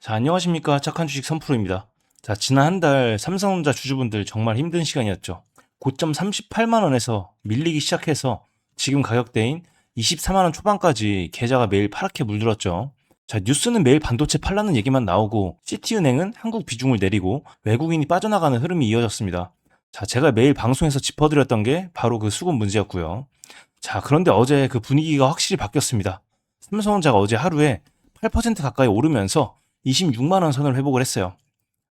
자, 안녕하십니까. 착한 주식 선프로입니다. 자, 지난 한 달 삼성전자 주주분들 정말 힘든 시간이었죠. 고점 38만 원에서 밀리기 시작해서 지금 가격대인 24만 원 초반까지 계좌가 매일 파랗게 물들었죠. 자, 뉴스는 매일 반도체 팔라는 얘기만 나오고 시티은행은 한국 비중을 내리고 외국인이 빠져나가는 흐름이 이어졌습니다. 자, 제가 매일 방송에서 짚어드렸던 게 바로 그 수급 문제였고요. 자, 그런데 어제 그 분위기가 확실히 바뀌었습니다. 삼성전자가 어제 하루에 8% 가까이 오르면서 26만 원 선을 회복을 했어요.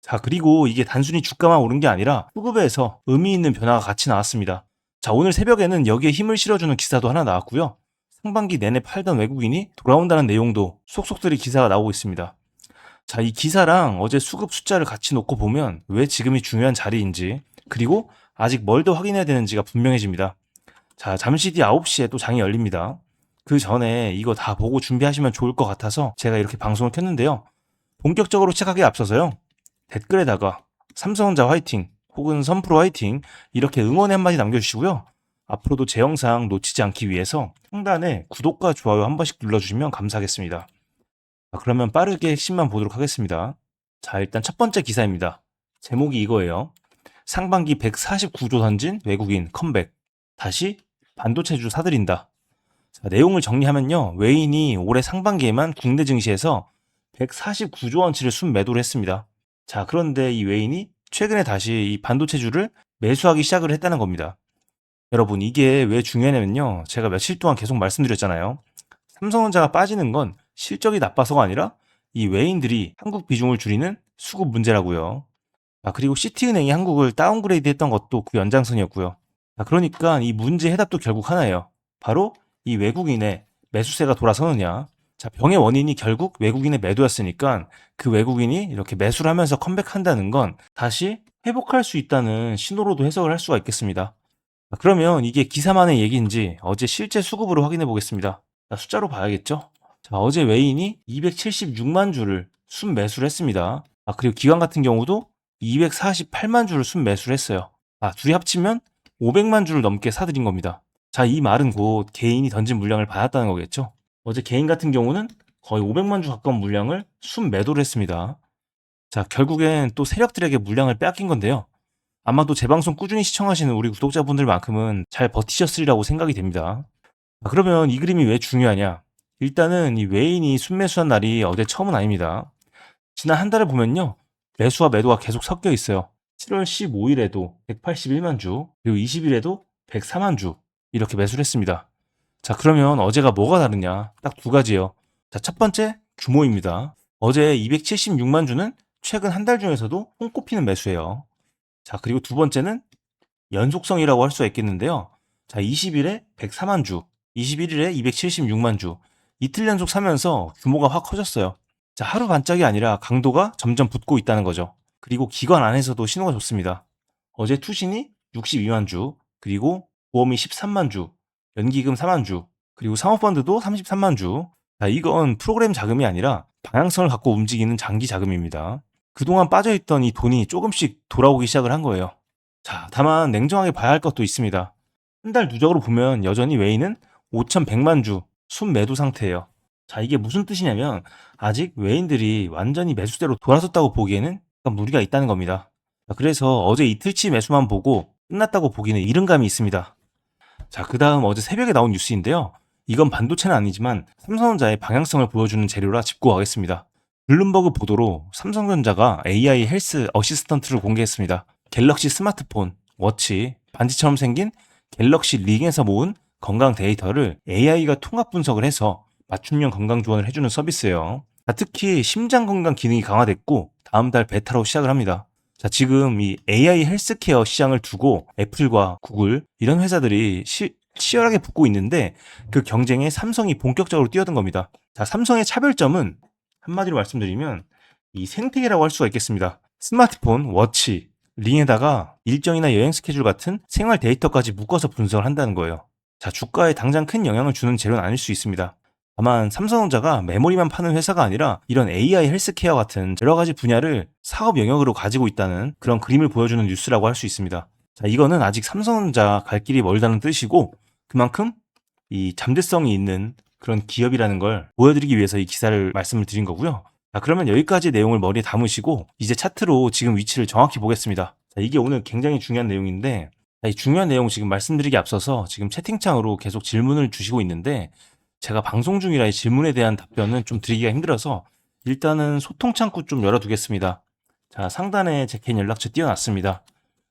자, 그리고 이게 단순히 주가만 오른 게 아니라 수급에서 의미 있는 변화가 같이 나왔습니다. 자, 오늘 새벽에는 여기에 힘을 실어주는 기사도 하나 나왔고요. 상반기 내내 팔던 외국인이 돌아온다는 내용도 속속들이 기사가 나오고 있습니다. 자, 이 기사랑 어제 수급 숫자를 같이 놓고 보면 왜 지금이 중요한 자리인지, 그리고 아직 뭘 더 확인해야 되는지가 분명해집니다. 자, 잠시 뒤 9시에 또 장이 열립니다. 그 전에 이거 다 보고 준비하시면 좋을 것 같아서 제가 이렇게 방송을 켰는데요. 본격적으로 시작하기에 앞서서요. 댓글에다가 삼성전자 화이팅 혹은 선프로 화이팅 이렇게 응원의 한마디 남겨주시고요. 앞으로도 제 영상 놓치지 않기 위해서 상단에 구독과 좋아요 한 번씩 눌러주시면 감사하겠습니다. 자, 그러면 빠르게 핵심만 보도록 하겠습니다. 자, 일단 첫 번째 기사입니다. 제목이 이거예요. 상반기 149조 던진 외국인 컴백. 다시 반도체주 사들인다. 자, 내용을 정리하면요. 외인이 올해 상반기에만 국내 증시에서 149조 원치를 순매도를 했습니다. 자, 그런데 이 외인이 최근에 다시 이 반도체주를 매수하기 시작을 했다는 겁니다. 여러분, 이게 왜 중요하냐면요. 제가 며칠 동안 계속 말씀드렸잖아요. 삼성전자가 빠지는 건 실적이 나빠서가 아니라 이 외인들이 한국 비중을 줄이는 수급 문제라고요. 아, 그리고 시티은행이 한국을 다운그레이드 했던 것도 그 연장선이었고요. 자, 그러니까 이 문제 해답도 결국 하나예요. 바로 이 외국인의 매수세가 돌아서느냐. 자, 병의 원인이 결국 외국인의 매도였으니까 그 외국인이 이렇게 매수를 하면서 컴백한다는 건 다시 회복할 수 있다는 신호로도 해석을 할 수가 있겠습니다. 자, 그러면 이게 기사만의 얘기인지 어제 실제 수급으로 확인해 보겠습니다. 자, 숫자로 봐야겠죠? 자, 어제 외인이 276만 주를 순매수를 했습니다. 아, 그리고 기관 같은 경우도 248만 주를 순매수를 했어요. 아, 둘이 합치면 500만 주를 넘게 사들인 겁니다. 자, 이 말은 곧 개인이 던진 물량을 받았다는 거겠죠? 어제 개인 같은 경우는 거의 500만 주 가까운 물량을 순매도를 했습니다. 자, 결국엔 또 세력들에게 물량을 빼앗긴 건데요. 아마도 제 방송 꾸준히 시청하시는 우리 구독자분들만큼은 잘 버티셨으리라고 생각이 됩니다. 자, 그러면 이 그림이 왜 중요하냐? 일단은 이 외인이 순매수한 날이 어제 처음은 아닙니다. 지난 한 달을 보면요. 매수와 매도가 계속 섞여 있어요. 7월 15일에도 181만 주, 그리고 20일에도 104만 주 이렇게 매수를 했습니다. 자, 그러면 어제가 뭐가 다르냐? 딱 두 가지예요. 자, 첫 번째 규모입니다. 어제 276만 주는 최근 한 달 중에서도 손꼽히는 매수예요. 자, 그리고 두 번째는 연속성이라고 할 수가 있겠는데요. 자, 20일에 104만 주, 21일에 276만 주. 이틀 연속 사면서 규모가 확 커졌어요. 자, 하루 반짝이 아니라 강도가 점점 붙고 있다는 거죠. 그리고 기관 안에서도 신호가 좋습니다. 어제 투신이 62만 주, 그리고 보험이 13만 주, 연기금 4만 주, 그리고 사모펀드도 33만 주. 자, 이건 프로그램 자금이 아니라 방향성을 갖고 움직이는 장기 자금입니다. 그동안 빠져있던 이 돈이 조금씩 돌아오기 시작을 한 거예요. 자, 다만 냉정하게 봐야 할 것도 있습니다. 한 달 누적으로 보면 여전히 외인은 5,100만 주 순매도 상태예요. 자, 이게 무슨 뜻이냐면 아직 외인들이 완전히 매수대로 돌아섰다고 보기에는 약간 무리가 있다는 겁니다. 자, 그래서 어제 이틀치 매수만 보고 끝났다고 보기는 이른 감이 있습니다. 자, 그 다음 어제 새벽에 나온 뉴스인데요. 이건 반도체는 아니지만 삼성전자의 방향성을 보여주는 재료라 짚고 가겠습니다. 블룸버그 보도로 삼성전자가 AI 헬스 어시스턴트를 공개했습니다. 갤럭시 스마트폰, 워치, 반지처럼 생긴 갤럭시 링에서 모은 건강 데이터를 AI가 통합 분석을 해서 맞춤형 건강 조언을 해주는 서비스예요. 자, 특히 심장 건강 기능이 강화됐고 다음 달 베타로 시작을 합니다. 자, 지금 이 AI 헬스케어 시장을 두고 애플과 구글 이런 회사들이 치열하게 붙고 있는데 그 경쟁에 삼성이 본격적으로 뛰어든 겁니다. 자, 삼성의 차별점은 한마디로 말씀드리면 이 생태계라고 할 수가 있겠습니다. 스마트폰, 워치, 링에다가 일정이나 여행 스케줄 같은 생활 데이터까지 묶어서 분석을 한다는 거예요. 자, 주가에 당장 큰 영향을 주는 재료는 아닐 수 있습니다. 다만 삼성전자가 메모리만 파는 회사가 아니라 이런 AI 헬스케어 같은 여러 가지 분야를 사업 영역으로 가지고 있다는 그런 그림을 보여주는 뉴스라고 할 수 있습니다. 자, 이거는 아직 삼성전자 갈 길이 멀다는 뜻이고 그만큼 이 잠재성이 있는 그런 기업이라는 걸 보여드리기 위해서 이 기사를 말씀을 드린 거고요. 자, 그러면 여기까지 내용을 머리에 담으시고 이제 차트로 지금 위치를 정확히 보겠습니다. 자, 이게 오늘 굉장히 중요한 내용인데, 자, 이 중요한 내용 지금 말씀드리기 앞서서 지금 채팅창으로 계속 질문을 주시고 있는데, 제가 방송 중이라 이 질문에 대한 답변은 좀 드리기가 힘들어서 일단은 소통 창구 좀 열어두겠습니다. 자, 상단에 제 개인 연락처 띄워놨습니다.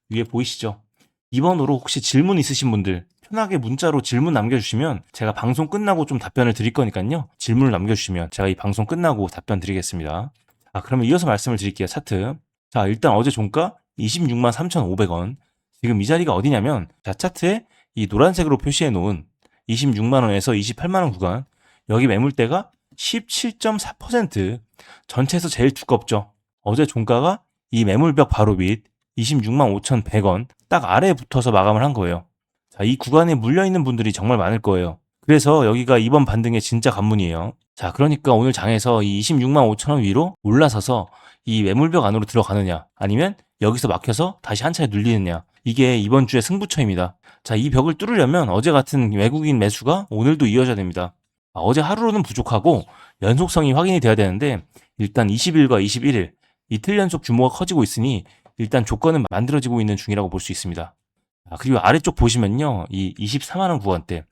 위에 보이시죠? 이 번호로 혹시 질문 있으신 분들 편하게 문자로 질문 남겨주시면 제가 방송 끝나고 좀 답변을 드릴 거니까요. 질문을 남겨주시면 제가 이 방송 끝나고 답변 드리겠습니다. 자, 그러면 이어서 말씀을 드릴게요. 차트. 자, 일단 어제 종가 26만 3,500원. 지금 이 자리가 어디냐면, 자, 차트에 이 노란색으로 표시해 놓은 26만 원에서 28만 원 구간, 여기 매물대가 17.4%, 전체에서 제일 두껍죠. 어제 종가가 이 매물벽 바로 밑 26만 5,100원 딱 아래에 붙어서 마감을 한 거예요. 자, 이 구간에 물려있는 분들이 정말 많을 거예요. 그래서 여기가 이번 반등의 진짜 관문이에요. 자, 그러니까 오늘 장에서 이 26만 5천 원 위로 올라서서 이 매물벽 안으로 들어가느냐, 아니면 여기서 막혀서 다시 한 차례 눌리느냐, 이게 이번 주의 승부처입니다. 자, 이 벽을 뚫으려면 어제 같은 외국인 매수가 오늘도 이어져야 됩니다. 어제 하루로는 부족하고 연속성이 확인이 돼야 되는데, 일단 20일과 21일 이틀 연속 규모가 커지고 있으니 일단 조건은 만들어지고 있는 중이라고 볼 수 있습니다. 그리고 아래쪽 보시면요, 이 24만 원 구간대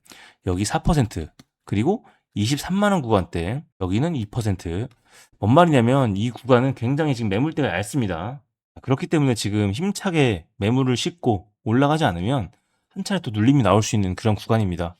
여기 4%, 그리고 23만 원 구간대 여기는 2%. 뭔 말이냐면 이 구간은 굉장히 지금 매물대가 얇습니다. 그렇기 때문에 지금 힘차게 매물을 싣고 올라가지 않으면 한 차례 또 눌림이 나올 수 있는 그런 구간입니다.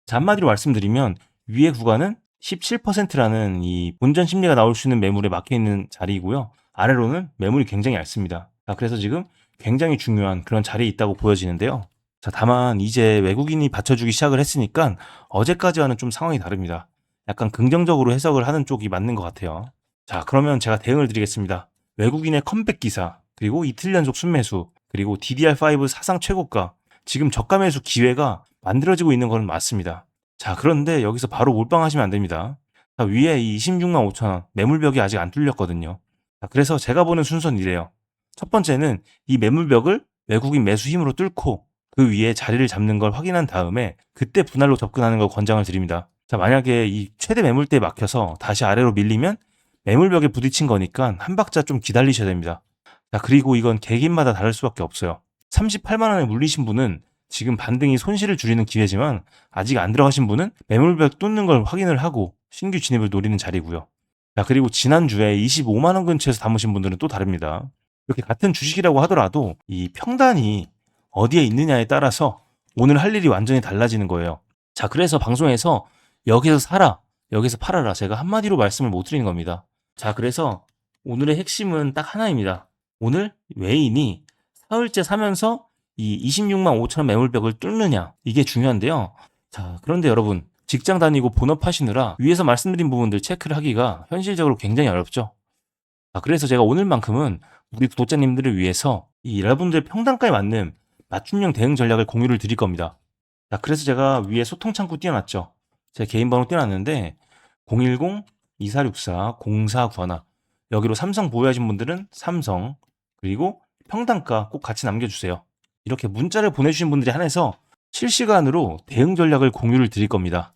자, 한마디로 말씀드리면 위의 구간은 17%라는 이 본전 심리가 나올 수 있는 매물에 막혀 있는 자리이고요. 아래로는 매물이 굉장히 얇습니다. 자, 그래서 지금 굉장히 중요한 그런 자리에 있다고 보여지는데요. 자, 다만 이제 외국인이 받쳐주기 시작을 했으니까 어제까지와는 좀 상황이 다릅니다. 약간 긍정적으로 해석을 하는 쪽이 맞는 것 같아요. 자, 그러면 제가 대응을 드리겠습니다. 외국인의 컴백 기사, 그리고 이틀 연속 순매수, 그리고 DDR5 사상 최고가, 지금 저가 매수 기회가 만들어지고 있는 건 맞습니다. 자, 그런데 여기서 바로 몰빵하시면 안 됩니다. 자, 위에 이 26만 5천 원 매물벽이 아직 안 뚫렸거든요. 자, 그래서 제가 보는 순서는 이래요. 첫 번째는 이 매물벽을 외국인 매수 힘으로 뚫고 그 위에 자리를 잡는 걸 확인한 다음에 그때 분할로 접근하는 걸 권장을 드립니다. 자, 만약에 이 최대 매물대에 막혀서 다시 아래로 밀리면 매물벽에 부딪힌 거니까 한 박자 좀 기다리셔야 됩니다. 자, 그리고 이건 개개인마다 다를 수밖에 없어요. 38만 원에 물리신 분은 지금 반등이 손실을 줄이는 기회지만, 아직 안 들어가신 분은 매물벽 뚫는 걸 확인을 하고 신규 진입을 노리는 자리고요. 자, 그리고 지난주에 25만 원 근처에서 담으신 분들은 또 다릅니다. 이렇게 같은 주식이라고 하더라도 이 평단이 어디에 있느냐에 따라서 오늘 할 일이 완전히 달라지는 거예요. 자, 그래서 방송에서 여기서 사라, 여기서 팔아라, 제가 한마디로 말씀을 못 드리는 겁니다. 자, 그래서 오늘의 핵심은 딱 하나입니다. 오늘 외인이 사흘째 사면서 이 26만 5천 원 매물벽을 뚫느냐, 이게 중요한데요. 자, 그런데 여러분, 직장 다니고 본업 하시느라 위에서 말씀드린 부분들 체크를 하기가 현실적으로 굉장히 어렵죠. 그래서 제가 오늘만큼은 우리 구독자님들을 위해서 이 여러분들의 평단가에 맞는 맞춤형 대응 전략을 공유를 드릴 겁니다. 자, 그래서 제가 위에 소통 창구 띄워놨죠. 제 개인 번호 띄워놨는데 010-2464-0491, 여기로 삼성 보유하신 분들은 삼성, 그리고 평단가 꼭 같이 남겨주세요. 이렇게 문자를 보내주신 분들에 한해서 실시간으로 대응 전략을 공유를 드릴 겁니다.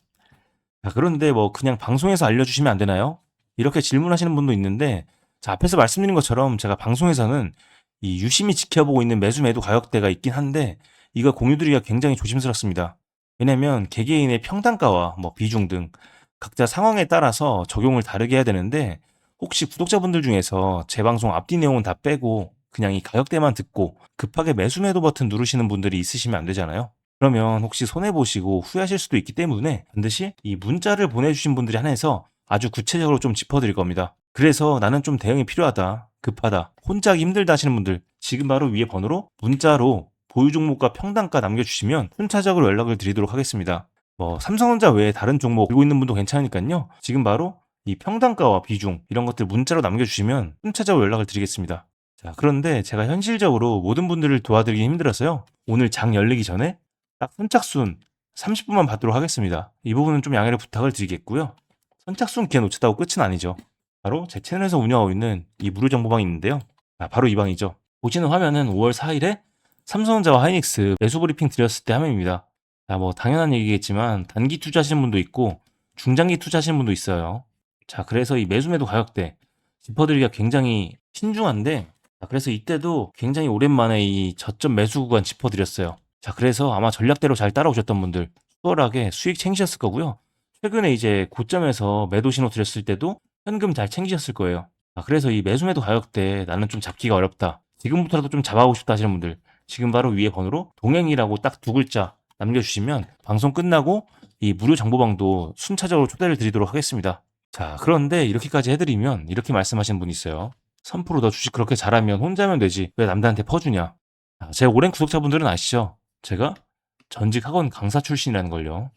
자, 그런데 뭐 그냥 방송에서 알려주시면 안 되나요? 이렇게 질문하시는 분도 있는데, 자, 앞에서 말씀드린 것처럼 제가 방송에서는 이 유심히 지켜보고 있는 매수 매도 가격대가 있긴 한데 이거 공유드리기가 굉장히 조심스럽습니다. 왜냐면 개개인의 평단가와 뭐 비중 등 각자 상황에 따라서 적용을 다르게 해야 되는데, 혹시 구독자분들 중에서 제 방송 앞뒤 내용은 다 빼고 그냥 이 가격대만 듣고 급하게 매수 매도 버튼 누르시는 분들이 있으시면 안 되잖아요. 그러면 혹시 손해보시고 후회하실 수도 있기 때문에 반드시 이 문자를 보내주신 분들이 한해서 아주 구체적으로 좀 짚어드릴 겁니다. 그래서 나는 좀 대응이 필요하다, 급하다, 혼자 하기 힘들다 하시는 분들, 지금 바로 위에 번호로 문자로 보유 종목과 평단가 남겨주시면 순차적으로 연락을 드리도록 하겠습니다. 뭐 삼성전자 외에 다른 종목 들고 있는 분도 괜찮으니까요. 지금 바로 이 평단가와 비중 이런 것들 문자로 남겨주시면 순차적으로 연락을 드리겠습니다. 자, 그런데 제가 현실적으로 모든 분들을 도와드리기 힘들어서요, 오늘 장 열리기 전에 딱 선착순 30분만 받도록 하겠습니다. 이 부분은 좀 양해를 부탁을 드리겠고요. 선착순 기회 놓쳤다고 끝은 아니죠. 바로 제 채널에서 운영하고 있는 이 무료 정보방이 있는데요. 바로 이 방이죠. 보시는 화면은 5월 4일에 삼성전자와 하이닉스 매수 브리핑 드렸을 때 화면입니다. 자, 뭐 당연한 얘기겠지만 단기 투자하시는 분도 있고 중장기 투자하시는 분도 있어요. 자, 그래서 이 매수 매도 가격대 짚어드리기가 굉장히 신중한데, 자, 그래서 이때도 굉장히 오랜만에 이 저점 매수 구간 짚어드렸어요. 자, 그래서 아마 전략대로 잘 따라오셨던 분들 수월하게 수익 챙기셨을 거고요. 최근에 이제 고점에서 매도 신호 드렸을 때도 현금 잘 챙기셨을 거예요. 자, 그래서 이 매수매도 가격대 나는 좀 잡기가 어렵다, 지금부터라도 좀 잡아보고 싶다 하시는 분들, 지금 바로 위에 번호로 동행이라고 딱 두 글자 남겨주시면 방송 끝나고 이 무료 정보방도 순차적으로 초대를 드리도록 하겠습니다. 자, 그런데 이렇게까지 해드리면 이렇게 말씀하시는 분이 있어요. 3%너 주식 그렇게 잘하면 혼자면 되지 왜 남들한테 퍼주냐. 제 오랜 구독자분들은 아시죠? 제가 전직 학원 강사 출신이라는 걸요.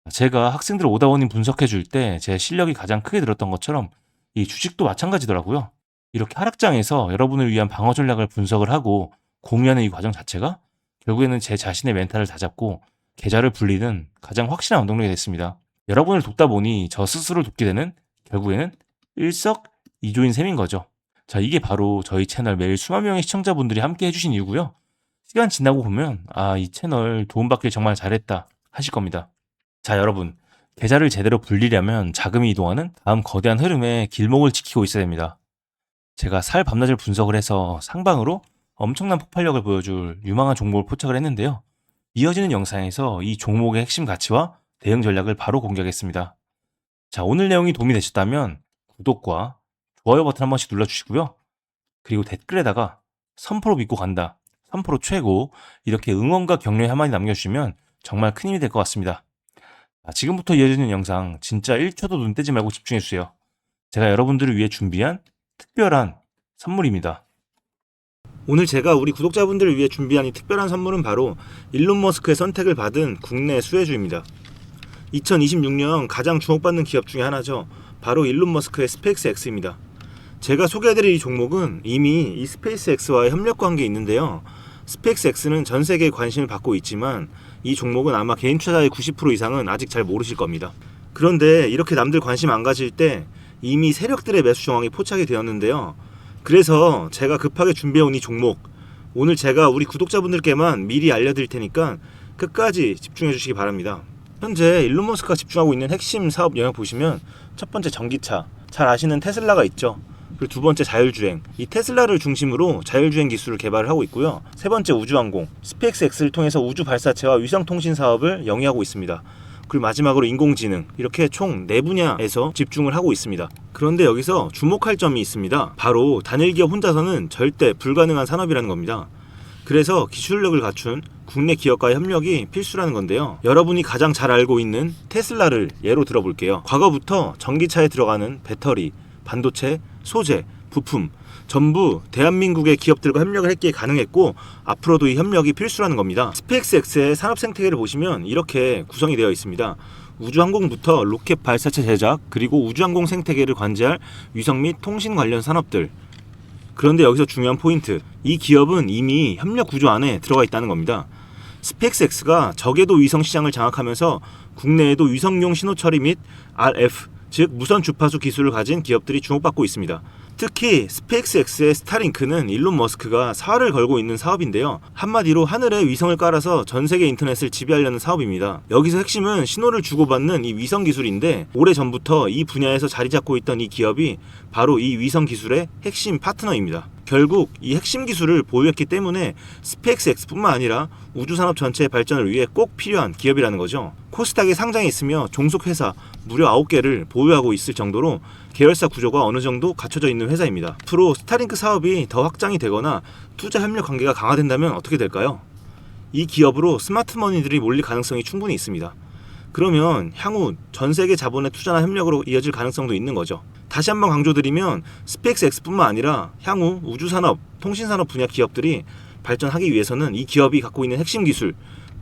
제가 학생들 오다원님 분석해 줄 때 제 실력이 가장 크게 늘었던 것처럼 이 주식도 마찬가지더라고요. 이렇게 하락장에서 여러분을 위한 방어 전략을 분석을 하고 공유하는 이 과정 자체가 결국에는 제 자신의 멘탈을 다잡고 계좌를 불리는 가장 확실한 원동력이 됐습니다. 여러분을 돕다 보니 저 스스로를 돕게 되는, 결국에는 일석이조인 셈인 거죠. 자, 이게 바로 저희 채널 매일 수만 명의 시청자분들이 함께 해주신 이유고요. 시간 지나고 보면 이 채널 도움받길 정말 잘했다 하실 겁니다. 자, 여러분, 계좌를 제대로 불리려면 자금이 이동하는 다음 거대한 흐름의 길목을 지키고 있어야 됩니다. 제가 살 밤낮을 분석을 해서 상방으로 엄청난 폭발력을 보여줄 유망한 종목을 포착을 했는데요. 이어지는 영상에서 이 종목의 핵심 가치와 대응 전략을 바로 공개하겠습니다. 자, 오늘 내용이 도움이 되셨다면 구독과 좋아요 버튼 한 번씩 눌러주시고요. 그리고 댓글에다가 3% 믿고 간다, 3% 최고, 이렇게 응원과 격려의 한마디 남겨주시면 정말 큰 힘이 될 것 같습니다. 지금부터 이어지는 영상 진짜 1초도 눈 떼지 말고 집중해주세요. 제가 여러분들을 위해 준비한 특별한 선물입니다. 오늘 제가 우리 구독자분들을 위해 준비한 이 특별한 선물은 바로 일론 머스크의 선택을 받은 국내 수혜주입니다. 2026년 가장 주목받는 기업 중에 하나죠. 바로 일론 머스크의 스페이스X입니다. 제가 소개해드릴 이 종목은 이미 이 스페이스X와의 협력 관계에 있는데요. 스페이스X는 전 세계에 관심을 받고 있지만 이 종목은 아마 개인 투자자의 90% 이상은 아직 잘 모르실 겁니다. 그런데 이렇게 남들 관심 안 가질 때 이미 세력들의 매수 정황이 포착이 되었는데요. 그래서 제가 급하게 준비해온 이 종목, 오늘 제가 우리 구독자분들께만 미리 알려드릴 테니까 끝까지 집중해 주시기 바랍니다. 현재 일론 머스크가 집중하고 있는 핵심 사업 영역 보시면 첫 번째 전기차, 잘 아시는 테슬라가 있죠. 그리고 두 번째 자율주행, 이 테슬라를 중심으로 자율주행 기술을 개발을 하고 있고요. 세 번째 우주항공, 스페이스X를 통해서 우주 발사체와 위성통신 사업을 영위하고 있습니다. 그리고 마지막으로 인공지능, 이렇게 총 4분야에서 집중을 하고 있습니다. 그런데 여기서 주목할 점이 있습니다. 바로 단일 기업 혼자서는 절대 불가능한 산업이라는 겁니다. 그래서 기술력을 갖춘 국내 기업과의 협력이 필수라는 건데요. 여러분이 가장 잘 알고 있는 테슬라를 예로 들어볼게요. 과거부터 전기차에 들어가는 배터리, 반도체, 소재, 부품 전부 대한민국의 기업들과 협력을 했기에 가능했고 앞으로도 이 협력이 필수라는 겁니다. 스페이스X의 산업 생태계를 보시면 이렇게 구성이 되어 있습니다. 우주항공부터 로켓 발사체 제작, 그리고 우주항공 생태계를 관제할 위성 및 통신 관련 산업들. 그런데 여기서 중요한 포인트, 이 기업은 이미 협력 구조 안에 들어가 있다는 겁니다. 스페이스X가 저궤도 위성 시장을 장악하면서 국내에도 위성용 신호 처리 및 RF, 즉 무선 주파수 기술을 가진 기업들이 주목받고 있습니다. 특히 스페이스X의 스타링크는 일론 머스크가 사활을 걸고 있는 사업인데요. 한마디로 하늘에 위성을 깔아서 전 세계 인터넷을 지배하려는 사업입니다. 여기서 핵심은 신호를 주고받는 이 위성 기술인데 오래전부터 이 분야에서 자리 잡고 있던 이 기업이 바로 이 위성 기술의 핵심 파트너입니다. 결국 이 핵심 기술을 보유했기 때문에 스페이스X뿐만 아니라 우주산업 전체의 발전을 위해 꼭 필요한 기업이라는 거죠. 코스닥에 상장해 있으며 종속회사 무려 9개를 보유하고 있을 정도로 계열사 구조가 어느 정도 갖춰져 있는 회사입니다. 앞으로 스타링크 사업이 더 확장이 되거나 투자 협력 관계가 강화된다면 어떻게 될까요? 이 기업으로 스마트머니들이 몰릴 가능성이 충분히 있습니다. 그러면 향후 전 세계 자본의 투자나 협력으로 이어질 가능성도 있는 거죠. 다시 한번 강조드리면 스페이스X뿐만 아니라 향후 우주산업, 통신산업 분야 기업들이 발전하기 위해서는 이 기업이 갖고 있는 핵심 기술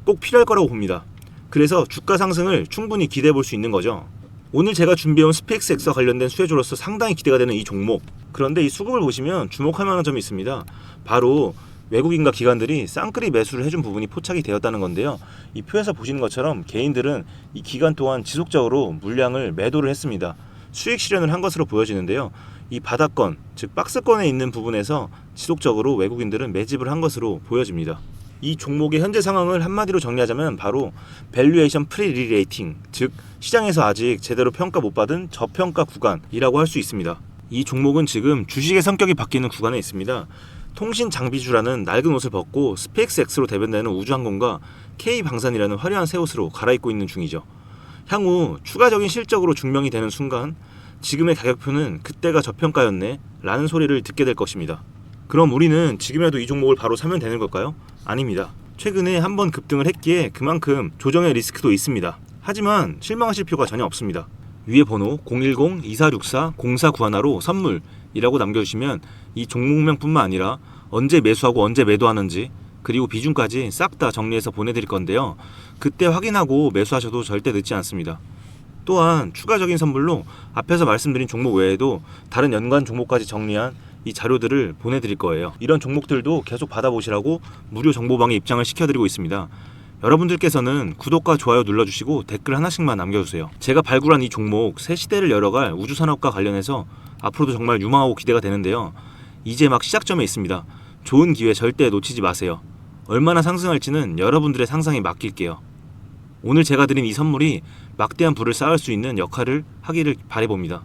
꼭 필요할 거라고 봅니다. 그래서 주가 상승을 충분히 기대해 볼 수 있는 거죠. 오늘 제가 준비해온 스페이스X와 관련된 수혜주로서 상당히 기대가 되는 이 종목. 그런데 이 수급을 보시면 주목할 만한 점이 있습니다. 바로 외국인과 기관들이 쌍끌이 매수를 해준 부분이 포착이 되었다는 건데요. 이 표에서 보시는 것처럼 개인들은 이 기간 동안 지속적으로 물량을 매도를 했습니다. 수익 실현을 한 것으로 보여지는데요. 이 바닥권, 즉 박스권에 있는 부분에서 지속적으로 외국인들은 매집을 한 것으로 보여집니다. 이 종목의 현재 상황을 한마디로 정리하자면 바로 밸류에이션 프리리레이팅, 즉 시장에서 아직 제대로 평가 못 받은 저평가 구간이라고 할 수 있습니다. 이 종목은 지금 주식의 성격이 바뀌는 구간에 있습니다. 통신 장비주라는 낡은 옷을 벗고 스페이스X로 대변되는 우주항공과 K방산이라는 화려한 새 옷으로 갈아입고 있는 중이죠. 향후 추가적인 실적으로 증명이 되는 순간 지금의 가격표는 그때가 저평가였네 라는 소리를 듣게 될 것입니다. 그럼 우리는 지금이라도 이 종목을 바로 사면 되는 걸까요? 아닙니다. 최근에 한번 급등을 했기에 그만큼 조정의 리스크도 있습니다. 하지만 실망하실 필요가 전혀 없습니다. 위에 번호 010-2464-0491로 선물이라고 남겨주시면 이 종목명뿐만 아니라 언제 매수하고 언제 매도하는지 그리고 비중까지 싹 다 정리해서 보내드릴 건데요. 그때 확인하고 매수하셔도 절대 늦지 않습니다. 또한 추가적인 선물로 앞에서 말씀드린 종목 외에도 다른 연관 종목까지 정리한 이 자료들을 보내드릴 거예요. 이런 종목들도 계속 받아보시라고 무료 정보방에 입장을 시켜드리고 있습니다. 여러분들께서는 구독과 좋아요 눌러주시고 댓글 하나씩만 남겨주세요. 제가 발굴한 이 종목 새 시대를 열어갈 우주산업과 관련해서 앞으로도 정말 유망하고 기대가 되는데요. 이제 막 시작점에 있습니다. 좋은 기회 절대 놓치지 마세요. 얼마나 상승할지는 여러분들의 상상에 맡길게요. 오늘 제가 드린 이 선물이 막대한 부를 쌓을 수 있는 역할을 하기를 바라봅니다.